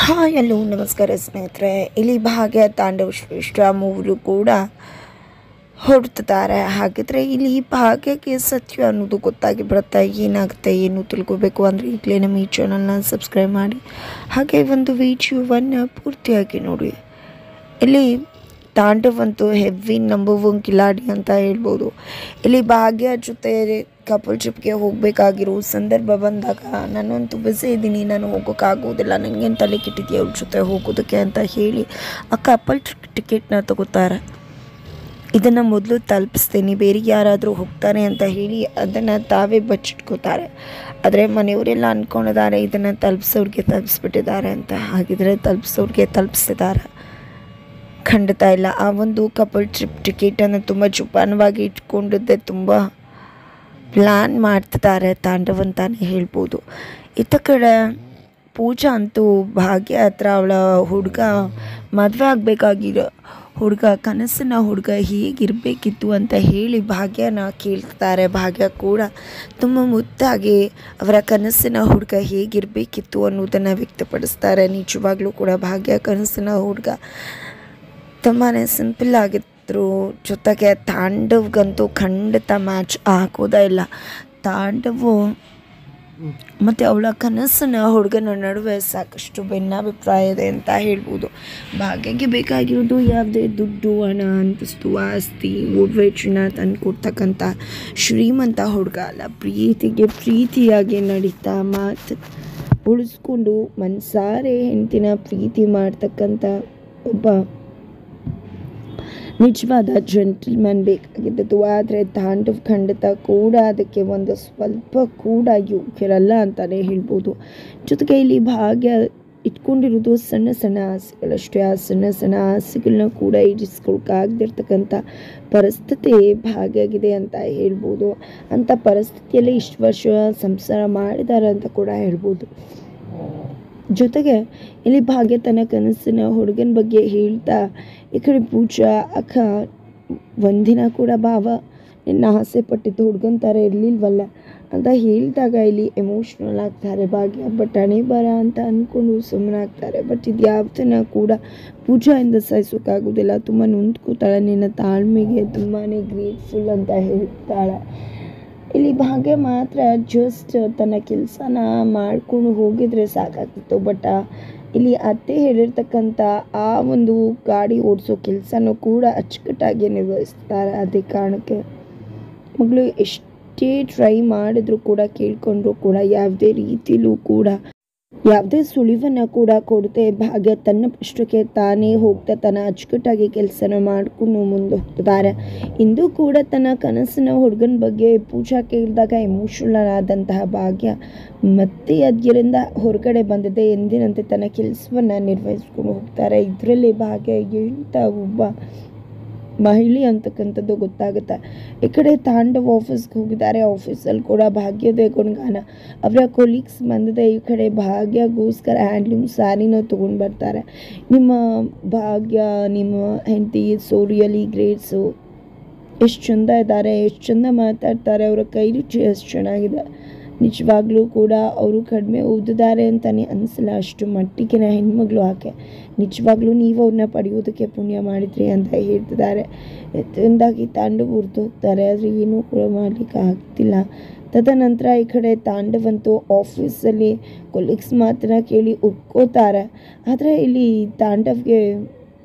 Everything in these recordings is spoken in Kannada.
ಹಾಯ್ ಹಲೋ ನಮಸ್ಕಾರ ಸ್ನೇಹಿತರೆ. ಇಲ್ಲಿ ಭಾಗ್ಯ ತಾಂಡವ್ ಶ್ರೇಷ್ಠ ಮೂವರು ಕೂಡ ಹೊರಡ್ತಿದ್ದಾರೆ. ಹಾಗಿದ್ರೆ ಇಲ್ಲಿ ಭಾಗ್ಯಕ್ಕೆ ಸತ್ಯ ಅನ್ನೋದು ಗೊತ್ತಾಗಿ ಬರುತ್ತೆ. ಏನಾಗುತ್ತೆ ಏನು ತಿಳ್ಕೊಬೇಕು ಅಂದರೆ ಈಗಲೇ ನಮ್ಮ ಈ ಚಾನಲ್ನ ಸಬ್ಸ್ಕ್ರೈಬ್ ಮಾಡಿ, ಹಾಗೆ ಒಂದು ವಿಡಿಯೋವನ್ನು ಪೂರ್ತಿಯಾಗಿ ನೋಡಿ. ಇಲ್ಲಿ ತಾಂಡವ್ ಅಂತೂ ಹೆವಿ ನಂಬರ್ 1 ಕಿಲಾಡಿ ಅಂತ ಹೇಳ್ಬೋದು. ಇಲ್ಲಿ ಭಾಗ್ಯ ಜೊತೆ ಕಪಲ್ ಟ್ರಿಪ್ಗೆ ಹೋಗಬೇಕಾಗಿರೋ ಸಂದರ್ಭ ಬಂದಾಗ ನಾನಂತೂ ಬಿಸಿ ಇದ್ದೀನಿ, ನಾನು ಹೋಗೋಕ್ಕಾಗೋದಿಲ್ಲ, ನನಗೇನು ತಲೆ ಕೆಟ್ಟಿದೆಯಾ ಅವ್ರ ಜೊತೆ ಹೋಗೋದಕ್ಕೆ ಅಂತ ಹೇಳಿ ಆ ಕಪಲ್ ಟಿಕೆಟ್ನ ತಗೋತಾರೆ. ಇದನ್ನು ಮೊದಲು ತಲುಪಿಸ್ತೀನಿ, ಬೇರೆ ಯಾರಾದರೂ ಹೋಗ್ತಾರೆ ಅಂತ ಹೇಳಿ ಅದನ್ನು ತಾವೇ ಬಚ್ಚಿಟ್ಕೋತಾರೆ. ಆದರೆ ಮನೆಯವರೆಲ್ಲ ಅಂದ್ಕೊಂಡಿದ್ದಾರೆ ಇದನ್ನು ತಲುಪಿಸ್ಬಿಟ್ಟಿದ್ದಾರೆ ಅಂತ. ಹಾಗಿದ್ರೆ ತಲುಪಿಸಿದ್ದಾರೆ? ಖಂಡಿತ ಇಲ್ಲ. ಆ ಒಂದು ಕಪಲ್ ಟ್ರಿಪ್ ಟಿಕೆಟನ್ನು ತುಂಬ ಜೋಪಾನವಾಗಿ ಇಟ್ಕೊಂಡಿದ್ದೆ ತುಂಬ ಪ್ಲ್ಯಾನ್ ಮಾಡ್ತಿದ್ದಾರೆ ತಾಂಡವ್ ಅಂತಾನೆ ಹೇಳ್ಬೋದು. ಇತ್ತ ಕಡೆ ಪೂಜಾ ಅಂತೂ ಭಾಗ್ಯ ಹತ್ರ ಅವಳ ಹುಡುಗ ಮದುವೆ ಆಗಬೇಕಾಗಿರೋ ಕನಸಿನ ಹುಡುಗ ಹೇಗಿರಬೇಕಿತ್ತು ಅಂತ ಹೇಳಿ ಭಾಗ್ಯನ ಕೇಳ್ತಾರೆ. ಭಾಗ್ಯ ಕೂಡ ತುಂಬ ಮುದ್ದಾಗಿ ಅವರ ಕನಸಿನ ಹುಡುಗ ಹೇಗಿರಬೇಕಿತ್ತು ಅನ್ನೋದನ್ನು ವ್ಯಕ್ತಪಡಿಸ್ತಾರೆ. ನಿಜವಾಗ್ಲೂ ಕೂಡ ಭಾಗ್ಯ ಕನಸಿನ ಹುಡುಗ ತುಂಬಾ ಸಿಂಪಲ್ ಆಗಿದ್ರು, ಜೊತೆಗೆ ತಾಂಡವ್ಗಂತೂ ಖಂಡಿತ ಮ್ಯಾಚ್ ಆಗೋದೇ ಇಲ್ಲ. ತಾಂಡವು ಮತ್ತು ಅವಳ ಕನಸಿನ ಹುಡುಗನ ನಡುವೆ ಸಾಕಷ್ಟು ಭಿನ್ನಾಭಿಪ್ರಾಯ ಇದೆ ಅಂತ ಹೇಳ್ಬೋದು. ಭಾಗ್ಯಕ್ಕೆ ಬೇಕಾಗಿರೋದು ಯಾವುದೇ ದುಡ್ಡು, ಹಣ, ಅಂತಸ್ತು, ಆಸ್ತಿ, ಒಡವೆ, ಚಿನ್ನ ತಂದು ಕೊಡ್ತಕ್ಕಂಥ ಶ್ರೀಮಂತ ಹುಡುಗ ಅಲ್ಲ. ಪ್ರೀತಿಯಾಗಿ ನಡೀತಾ ಮಾತು ಉಳಿಸ್ಕೊಂಡು ಮನಸಾರೆ ಹೆಂಡತಿನ ಪ್ರೀತಿ ಮಾಡ್ತಕ್ಕಂಥ ಒಬ್ಬ ನಿಜವಾದ ಜೆಂಟಲ್ಮನ್ ಬೇಕಾಗಿದ್ದದ್ದು. ಆದರೆ ತಾಂಡವ್ ಖಂಡಿತ ಕೂಡ ಅದಕ್ಕೆ ಒಂದು ಸ್ವಲ್ಪ ಕೂಡ ಯೋಗ್ಯರಲ್ಲ ಅಂತಲೇ ಹೇಳ್ಬೋದು. ಜೊತೆಗೆ ಇಲ್ಲಿ ಭಾಗ್ಯ ಇಟ್ಕೊಂಡಿರೋದು ಸಣ್ಣ ಸಣ್ಣ ಆಸೆಗಳಷ್ಟೇ. ಆ ಸಣ್ಣ ಆಸೆಗಳನ್ನ ಕೂಡ ಈಡೇರಿಸ್ಕೊಳಕ್ಕಾಗದಿರ್ತಕ್ಕಂಥ ಪರಿಸ್ಥಿತಿ ಭಾಗ್ಯಾಗಿದೆ ಅಂತ ಹೇಳ್ಬೋದು. ಅಂಥ ಪರಿಸ್ಥಿತಿಯಲ್ಲಿ ಇಷ್ಟು ವರ್ಷ ಸಂಸಾರ ಮಾಡಿದ್ದಾರೆ ಅಂತ ಕೂಡ ಹೇಳ್ಬೋದು. ಜೊತೆಗೆ ಇಲ್ಲಿ ಭಾಗ್ಯ ತನ್ನ ಕನಸಿನ ಹುಡುಗನ ಬಗ್ಗೆ ಹೇಳ್ತಾ ಈ ಕಡೆ ಪೂಜಾ ಅಕ್ಕ ಒಂದಿನ ಕೂಡ ಭಾವ ನಿನ್ನ ಆಸೆ ಪಟ್ಟಿದ್ದು ಹುಡುಗನ ಥರ ಇರಲಿಲ್ವಲ್ಲ ಅಂತ ಹೇಳಿದಾಗ ಇಲ್ಲಿ ಎಮೋಷ್ನಲ್ ಆಗ್ತಾರೆ ಭಾಗ್ಯ. ಬಟ್ ಹಣೆ ಬರ ಅಂತ ಅಂದ್ಕೊಂಡು ಸುಮ್ಮನಾಗ್ತಾರೆ. ಬಟ್ ಇದು ಯಾವುದನ್ನ ಕೂಡ ಪೂಜಾಯಿಂದ ಸಹಿಸೋಕ್ಕಾಗೋದಿಲ್ಲ. ತುಂಬ ನೊಂದ್ಕೋತಾಳೆ. ನಿನ್ನ ತಾಳ್ಮೆಗೆ ತುಂಬಾ ಗ್ರೇಟ್ಫುಲ್ ಅಂತ ಹೇಳ್ತಾಳೆ. ಇಲ್ಲಿ ಭಾಗ್ಯ ಮಾತ್ರ ಜಸ್ಟ್ ತನ್ನ ಕೆಲಸನ ಮಾಡ್ಕೊಂಡು ಹೋಗಿದ್ರೆ ಸಾಕಾಗ್ತಿತ್ತು. ಬಟ್ ಇಲ್ಲಿ ಅತ್ತೆ ಹೇಳಿರ್ತಕ್ಕಂಥ ಆ ಒಂದು ಗಾಡಿ ಓಡಿಸೋ ಕೆಲಸನೂ ಕೂಡ ಅಚ್ಚುಕಟ್ಟಾಗಿ ನಿರ್ವಹಿಸ್ತಾರೆ. ಅದೇ ಕಾರಣಕ್ಕೆ ಮಗಳು ಎಷ್ಟೇ ಟ್ರೈ ಮಾಡಿದ್ರು ಕೂಡ ಕೇಳ್ಕೊಂಡ್ರು ಕೂಡ ಯಾವುದೇ ರೀತಿಲೂ ಕೂಡ ಯಾವುದೇ ಸುಳಿವನ್ನು ಕೂಡ ಕೊಡದೆ ಭಾಗ್ಯ ತನ್ನಷ್ಟಕ್ಕೆ ತಾನೇ ಹೋಗ್ತಾ ತನ್ನ ಅಚ್ಚುಕಟ್ಟಾಗಿ ಕೆಲಸನ ಮಾಡಿಕೊಂಡು ಮುಂದೆ ಹೋಗ್ತಿದ್ದಾರೆ. ಇಂದು ಕೂಡ ತನ್ನ ಕನಸಿನ ಹುಡುಗನ ಬಗ್ಗೆ ಪೂಜಾ ಕೇಳಿದಾಗ ಎಮೋಷನಲ್ ಆದಂತಹ ಭಾಗ್ಯ ಮತ್ತೆ ಅದರಿಂದ ಹೊರಗಡೆ ಬಂದಿದೆ. ಎಂದಿನಂತೆ ತನ್ನ ಕೆಲಸವನ್ನು ನಿರ್ವಹಿಸ್ಕೊಂಡು ಹೋಗ್ತಾರೆ. ಇದರಲ್ಲಿ ಭಾಗ್ಯ ಎಂಥ ಒಬ್ಬ ಮಹಿಳೆ ಅಂತಕ್ಕಂಥದ್ದು ಗೊತ್ತಾಗುತ್ತೆ. ಈ ಕಡೆ ತಾಂಡವ್ ಆಫೀಸ್ಗೆ ಹೋಗಿದ್ದಾರೆ. ಆಫೀಸಲ್ಲಿ ಕೂಡ ಭಾಗ್ಯದ ಗುಣಗಾನ. ಅವರ ಕೊಲೀಗ್ಸ್ ಬಂದಿದೆ. ಈ ಕಡೆ ಭಾಗ್ಯಗೋಸ್ಕರ ಹ್ಯಾಂಡ್ಲೂಮ್ ಸ್ಯಾರಿನ ತೊಗೊಂಡು ಬರ್ತಾರೆ. ನಿಮ್ಮ ಭಾಗ್ಯ, ನಿಮ್ಮ ಹೆಂಡತಿ ಸೋ ರಿಯಲಿ ಗ್ರೇಟ್ಸು, ಎಷ್ಟು ಚೆಂದ ಇದ್ದಾರೆ, ಎಷ್ಟು ಚೆಂದ ಮಾತಾಡ್ತಾರೆ, ಅವರ ಕೈ ರುಚಿ ಎಷ್ಟು ಚೆನ್ನಾಗಿದೆ. ನಿಜವಾಗ್ಲೂ ಕೂಡ ಅವರು ಕಡಿಮೆ ಓದಿದ್ದಾರೆ ಅಂತಲೇ ಅನಿಸಲ್ಲ. ಅಷ್ಟು ಮಟ್ಟಿಗೆ ಹೆಣ್ಮಗಳು ಆಕೆ. ನಿಜವಾಗ್ಲೂ ನೀವು ಅವ್ರನ್ನ ಪಡೆಯೋದಕ್ಕೆ ಪುಣ್ಯ ಮಾಡಿದ್ರಿ ಅಂತ ಹೇಳ್ತಿದ್ದಾರೆ. ಇದರಿಂದಾಗಿ ತಾಂಡವ್ ಉರ್ದು ಹೋಗ್ತಾರೆ. ಆದರೆ ಏನೂ ಕೂಡ ಮಾಡಲಿಕ್ಕೆ ಆಗ್ತಿಲ್ಲ. ತದನಂತರ ಈ ಕಡೆ ತಾಂಡವಂತೂ ಆಫೀಸಲ್ಲಿ ಕೊಲೀಗ್ಸ್ ಮಾತನ್ನ ಕೇಳಿ ಉಟ್ಕೋತಾರೆ. ಆದರೆ ಇಲ್ಲಿ ತಾಂಡವ್ಗೆ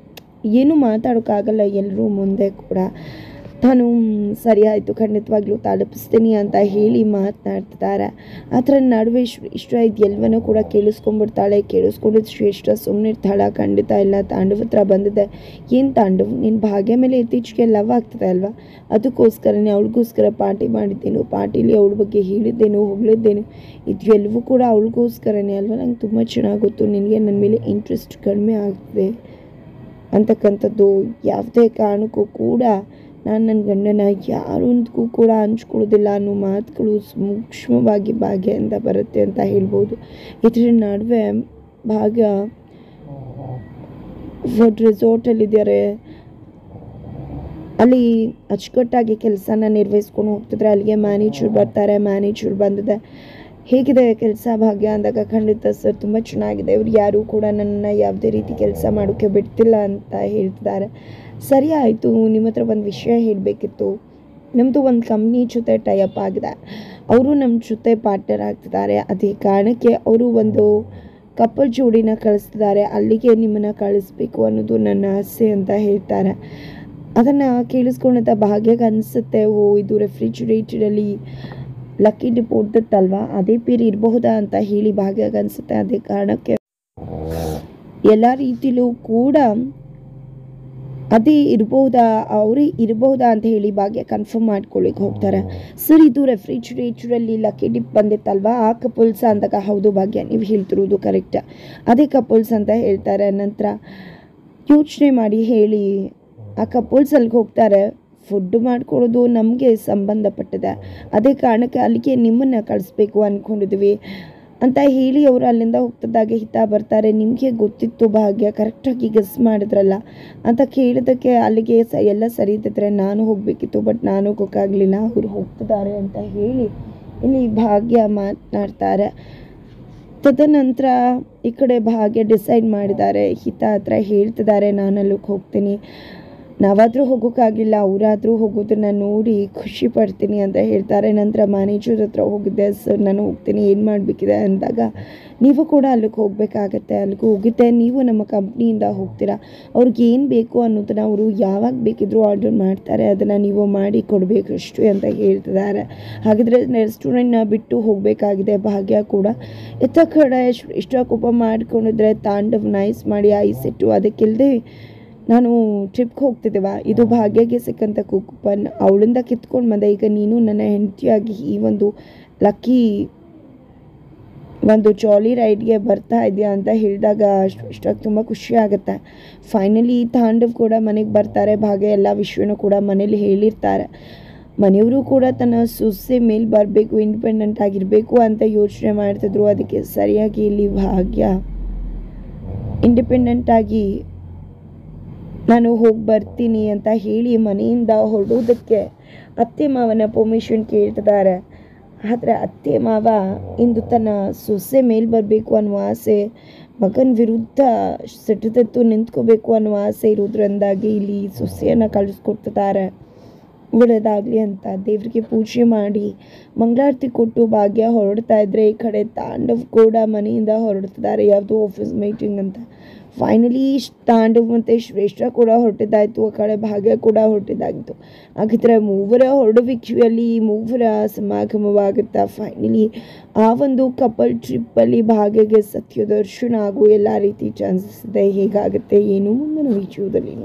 ಏನೂ ಮಾತಾಡೋಕ್ಕಾಗಲ್ಲ. ಎಲ್ಲರೂ ಮುಂದೆ ಕೂಡ ತಾನು ಸರಿ ಆಯಿತು ಖಂಡಿತವಾಗ್ಲೂ ತಲುಪಿಸ್ತೀನಿ ಅಂತ ಹೇಳಿ ಮಾತನಾಡ್ತಿದ್ದಾರೆ. ಅದರ ನಡುವೆ ಶ್ರೇಷ್ಠ ಇದೆಲ್ಲವನ್ನೂ ಕೂಡ ಕೇಳಿಸ್ಕೊಂಡ್ಬಿಡ್ತಾಳೆ. ಕೇಳಿಸ್ಕೊಂಡಿದ್ದು ಶ್ರೇಷ್ಠ ಸುಮ್ಮನೆ ಇರ್ತಾಳೆ? ಖಂಡಿತ ಇಲ್ಲ. ತಾಂಡವ್ ಹತ್ರ ಬಂದಿದೆ. ಏನು ತಾಂಡವ್, ನಿನ್ನ ಭಾಗ್ಯ ಮೇಲೆ ಇತ್ತೀಚೆಗೆ ಲವ್ ಆಗ್ತದೆ ಅಲ್ವಾ? ಅದಕ್ಕೋಸ್ಕರನೇ ಅವಳಿಗೋಸ್ಕರ ಪಾರ್ಟಿ ಮಾಡಿದ್ದೇನು, ಪಾರ್ಟಿಲಿ ಅವಳ ಬಗ್ಗೆ ಹೇಳಿದ್ದೇನು, ಹೊಗಳಿದ್ದೇನು, ಇದು ಎಲ್ಲವೂ ಕೂಡ ಅವಳಿಗೋಸ್ಕರನೇ ಅಲ್ವಾ? ನಂಗೆ ತುಂಬ ಚೆನ್ನಾಗಿ ಗೊತ್ತು ನಿನಗೆ ನನ್ನ ಮೇಲೆ ಇಂಟ್ರೆಸ್ಟ್ ಕಡಿಮೆ ಆಗ್ತದೆ ಅಂತಕ್ಕಂಥದ್ದು. ಯಾವುದೇ ಕಾರಣಕ್ಕೂ ಕೂಡ ನಾನು ನನ್ನ ಗಂಡನ ಯಾರೊಂದಿಗೂ ಕೂಡ ಹಂಚ್ಕೊಳ್ಳೋದಿಲ್ಲ ಅನ್ನೋ ಮಾತುಗಳು ಸೂಕ್ಷ್ಮವಾಗಿ ಭಾಗ್ಯದಿಂದ ಬರುತ್ತೆ ಅಂತ ಹೇಳ್ಬೋದು. ಇದರ ನಡುವೆ ಭಾಗ್ಯ ರೆಸಾರ್ಟಲ್ಲಿದ್ದಾರೆ. ಅಲ್ಲಿ ಅಚ್ಚುಕಟ್ಟಾಗಿ ಕೆಲಸನ ನಿರ್ವಹಿಸ್ಕೊಂಡು ಹೋಗ್ತಿದ್ರೆ ಅಲ್ಲಿಗೆ ಮ್ಯಾನೇಜರ್ ಬರ್ತಾರೆ. ಮ್ಯಾನೇಜರ್ ಬಂದಿದೆ. ಹೇಗಿದೆ ಕೆಲಸ ಭಾಗ್ಯ ಅಂದಾಗ ಖಂಡಿತ ಸರ್ ತುಂಬ ಚೆನ್ನಾಗಿದೆ. ಇವ್ರು ಯಾರೂ ಕೂಡ ನನ್ನನ್ನು ಯಾವುದೇ ರೀತಿ ಕೆಲಸ ಮಾಡೋಕ್ಕೆ ಬಿಡ್ತಿಲ್ಲ ಅಂತ ಹೇಳ್ತಿದ್ದಾರೆ. ಸರಿ ಆಯಿತು, ನಿಮ್ಮ ಹತ್ರ ಒಂದು ವಿಷಯ ಹೇಳಬೇಕಿತ್ತು. ನಮ್ಮದು ಒಂದು ಕಂಪ್ನಿ ಜೊತೆ ಟೈಅಪ್ ಆಗಿದೆ. ಅವರು ನಮ್ಮ ಜೊತೆ ಪಾರ್ಟ್ನರ್ ಆಗ್ತಿದ್ದಾರೆ. ಅದೇ ಕಾರಣಕ್ಕೆ ಅವರು ಒಂದು ಕಪಲ್ ಜೋಡಿನ ಕಳಿಸ್ತಿದ್ದಾರೆ. ಅಲ್ಲಿಗೆ ನಿಮ್ಮನ್ನು ಕಳಿಸ್ಬೇಕು ಅನ್ನೋದು ನನ್ನ ಆಸೆ ಅಂತ ಹೇಳ್ತಾರೆ. ಅದನ್ನು ಕೇಳಿಸ್ಕೊಂಡಂಥ ಭಾಗ್ಯಕ್ಕೆ ಅನಿಸುತ್ತೆ, ಓ ಇದು ರೆಫ್ರಿಜಿರೇಟರಲ್ಲಿ ಲಕ್ಕಿ ಡಿಪ್ ಹೊಡೆದಿತ್ತಲ್ವ, ಅದೇ ಪೇರು ಇರಬಹುದಾ ಅಂತ ಹೇಳಿ ಭಾಗ್ಯಕ್ಕೆ ಅನಿಸುತ್ತೆ. ಅದೇ ಕಾರಣಕ್ಕೆ ಎಲ್ಲ ರೀತಿಲೂ ಕೂಡ ಅದೇ ಇರ್ಬೋದಾ, ಅವರೇ ಇರಬಹುದಾ ಅಂತ ಹೇಳಿ ಭಾಗ್ಯ ಕನ್ಫರ್ಮ್ ಮಾಡ್ಕೊಳ್ಳಿಕ್ಕೆ ಹೋಗ್ತಾರೆ. ಸರ್ ಇದು ರೆಫ್ರಿಜಿರೇಟರಲ್ಲಿ ಲಕ್ಕಿ ಡಿಪ್ ಬಂದಿತ್ತಲ್ವ, ಆ ಕಪಲ್ಸ್ ಅಂದಾಗ ಹೌದು ಭಾಗ್ಯ ನೀವು ಹೇಳ್ತಿರೋದು ಕರೆಕ್ಟ್, ಅದೇ ಕಪಲ್ಸ್ ಅಂತ ಹೇಳ್ತಾರೆ. ನಂತರ ಯೋಚನೆ ಮಾಡಿ ಹೇಳಿ, ಆ ಕಪಲ್ಸ್ ಅಲ್ಲಿಗೆ ಹೋಗ್ತಾರೆ. ಫುಡ್ ಮಾಡ್ಕೊಳ್ಳೋದು ನಮಗೆ ಸಂಬಂಧಪಟ್ಟಿದೆ, ಅದೇ ಕಾರಣಕ್ಕೆ ಅಲ್ಲಿಗೆ ನಿಮ್ಮನ್ನು ಕಳಿಸ್ಬೇಕು ಅಂದ್ಕೊಂಡಿದ್ವಿ ಅಂತ ಹೇಳಿ ಅವರು ಅಲ್ಲಿಂದ ಹೋಗ್ತಿದ್ದಾಗೆ ಹಿತ ಬರ್ತಾರೆ. ನಿಮಗೆ ಗೊತ್ತಿತ್ತು ಭಾಗ್ಯ, ಕರೆಕ್ಟಾಗಿ ಗೆಸ್ ಮಾಡಿದ್ರಲ್ಲ ಅಂತ ಕೇಳಿದ್ದಕ್ಕೆ ಅಲ್ಲಿಗೆ ಎಲ್ಲ ಸರಿ ಇದ್ದಿದ್ರೆ ನಾನು ಹೋಗಬೇಕಿತ್ತು, ಬಟ್ ನಾನು ಹೋಗೋಕ್ಕಾಗಲಿಲ್ಲ, ಅವರು ಹೋಗ್ತಿದ್ದಾರೆ ಅಂತ ಹೇಳಿ ಇಲ್ಲಿ ಭಾಗ್ಯ ಮಾತನಾಡ್ತಾರೆ. ತದನಂತರ ಈ ಕಡೆ ಭಾಗ್ಯ ಡಿಸೈಡ್ ಮಾಡಿದ್ದಾರೆ, ಹಿತ ಹತ್ರ ಹೇಳ್ತಿದ್ದಾರೆ ನಾನು ಅಲ್ಲಿಗೆ ಹೋಗ್ತೀನಿ, ನಾವಾದರೂ ಹೋಗೋಕ್ಕಾಗಿಲ್ಲ, ಅವರಾದರೂ ಹೋಗೋದನ್ನ ನೋಡಿ ಖುಷಿ ಪಡ್ತೀನಿ ಅಂತ ಹೇಳ್ತಾರೆ. ನಂತರ ಮ್ಯಾನೇಜರ್ ಹತ್ರ ಹೋಗಿದ್ದೆ, ಸರ್ ನಾನು ಹೋಗ್ತೀನಿ, ಏನು ಮಾಡಬೇಕಿದೆ ಅಂದಾಗ ನೀವು ಕೂಡ ಅಲ್ಲಿಗೆ ಹೋಗಬೇಕಾಗತ್ತೆ, ಅಲ್ಲಿಗೆ ಹೋಗಿದ್ದೆ ನೀವು ನಮ್ಮ ಕಂಪ್ನಿಯಿಂದ ಹೋಗ್ತೀರಾ, ಅವ್ರಿಗೆ ಏನು ಬೇಕು ಅನ್ನೋದನ್ನು ಅವರು ಯಾವಾಗ ಬೇಕಿದ್ರೂ ಆರ್ಡರ್ ಮಾಡ್ತಾರೆ, ಅದನ್ನು ನೀವು ಮಾಡಿ ಕೊಡಬೇಕಷ್ಟು ಅಂತ ಹೇಳ್ತಿದ್ದಾರೆ. ಹಾಗಿದ್ರೆ ರೆಸ್ಟೋರೆಂಟ್ನ ಬಿಟ್ಟು ಹೋಗಬೇಕಾಗಿದೆ. ಭಾಗ್ಯ ಕೂಡ ಎತ್ತ ಕಡೆ ಇಷ್ಟ ಕೋಪ ಮಾಡ್ಕೊಂಡಿದ್ರೆ ತಾಂಡವ್ ನೈಸ್ ಮಾಡಿ ಐಸಿಟ್ಟು, ಅದಕ್ಕಿಲ್ಲದೆ ನಾನು ಟ್ರಿಪ್ಗೆ ಹೋಗ್ತಿದ್ದೇವ, ಇದು ಭಾಗ್ಯಗೆ ಸಿಕ್ಕಂಥ ಕೂಪನ್, ಅವಳಿಂದ ಕಿತ್ಕೊಂಡು ಬಂದೆ, ಈಗ ನೀನು ನನ್ನ ಹೆಂಡತಿಯಾಗಿ ಈ ಒಂದು ಲಕ್ಕಿ ಒಂದು ಜಾಲಿ ರೈಡ್ಗೆ ಬರ್ತಾ ಇದೆಯಾ ಅಂತ ಹೇಳಿದಾಗ ಇಷ್ಟಾಗಿ ತುಂಬ ಖುಷಿ ಆಗುತ್ತೆ. ಫೈನಲಿ ತಾಂಡವ್ ಕೂಡ ಮನೆಗೆ ಬರ್ತಾರೆ. ಭಾಗ್ಯ ಎಲ್ಲ ವಿಷಯನೂ ಕೂಡ ಮನೇಲಿ ಹೇಳಿರ್ತಾರೆ. ಮನೆಯವರು ಕೂಡ ತನ್ನ ಸೊಸೆ ಮೇಲೆ ಬರಬೇಕು, ಇಂಡಿಪೆಂಡೆಂಟ್ ಆಗಿರಬೇಕು ಅಂತ ಯೋಚನೆ ಮಾಡ್ತಿದ್ರು. ಅದಕ್ಕೆ ಸರಿಯಾಗಿ ಇಲ್ಲಿ ಭಾಗ್ಯ ಇಂಡಿಪೆಂಡೆಂಟಾಗಿ ನಾನು ಹೋಗಿ ಬರ್ತೀನಿ ಅಂತ ಹೇಳಿ ಮನೆಯಿಂದ ಹೊರಡೋದಕ್ಕೆ ಅತ್ತೆ ಮಾವನ ಪರ್ಮಿಷನ್ ಕೇಳ್ತಿದ್ದಾರೆ. ಆದರೆ ಅತ್ತೆ ಮಾವ ಇಂದು ತನ್ನ ಸೊಸೆ ಮೇಲೆ ಬರಬೇಕು ಅನ್ನುವ ಆಸೆ, ಮಗನ ವಿರುದ್ಧ ಸಿಟ್ಟೆದ್ದು ನಿಂತ್ಕೋಬೇಕು ಅನ್ನುವ ಆಸೆ ಇರೋದ್ರಿಂದಾಗಿ ಇಲ್ಲಿ ಸೊಸೆಯನ್ನು ಕಳಿಸ್ಕೊಡ್ತಿದ್ದಾರೆ. ಒಳ್ಳೆಯದಾಗಲಿ ಅಂತ ದೇವರಿಗೆ ಪೂಜೆ ಮಾಡಿ ಮಂಗಳಾರತಿ ಕೊಟ್ಟು ಭಾಗ್ಯ ಹೊರಡ್ತಾ ಇದ್ದರೆ, ಈ ಕಡೆ ತಾಂಡವ್ ಕೂಡ ಮನೆಯಿಂದ ಹೊರಡ್ತಿದ್ದಾರೆ ಯಾವುದೋ ಆಫೀಸ್ ಮೀಟಿಂಗ್ ಅಂತ. ಫೈನಲಿ ತಾಂಡವ್ ಮತ್ತು ಶ್ರೇಷ್ಠ ಕೂಡ ಹೊರಟಿದ್ದಾಯಿತು, ಆ ಕಡೆ ಭಾಗ್ಯ ಕೂಡ ಹೊರಟಿದ್ದಾಗಿತ್ತು. ಹಾಗಿದ್ರೆ ಮೂವರ ಹೊರಡುವಿಕೆಯಲ್ಲಿ ಮೂವರ ಸಮಾಗಮವಾಗುತ್ತಾ ಫೈನಲಿ ಆ ಒಂದು ಕಪಲ್ ಟ್ರಿಪ್ಪಲ್ಲಿ ಭಾಗ್ಯಗೆ ಸತ್ಯ ದರ್ಶನ ಆಗೋ ಎಲ್ಲ ರೀತಿ ಚಾನ್ಸಸ್ ಇದೆ. ಹೇಗಾಗುತ್ತೆ ಏನು ಮುಂದಿನ ವಿಷಯದಲ್ಲಿ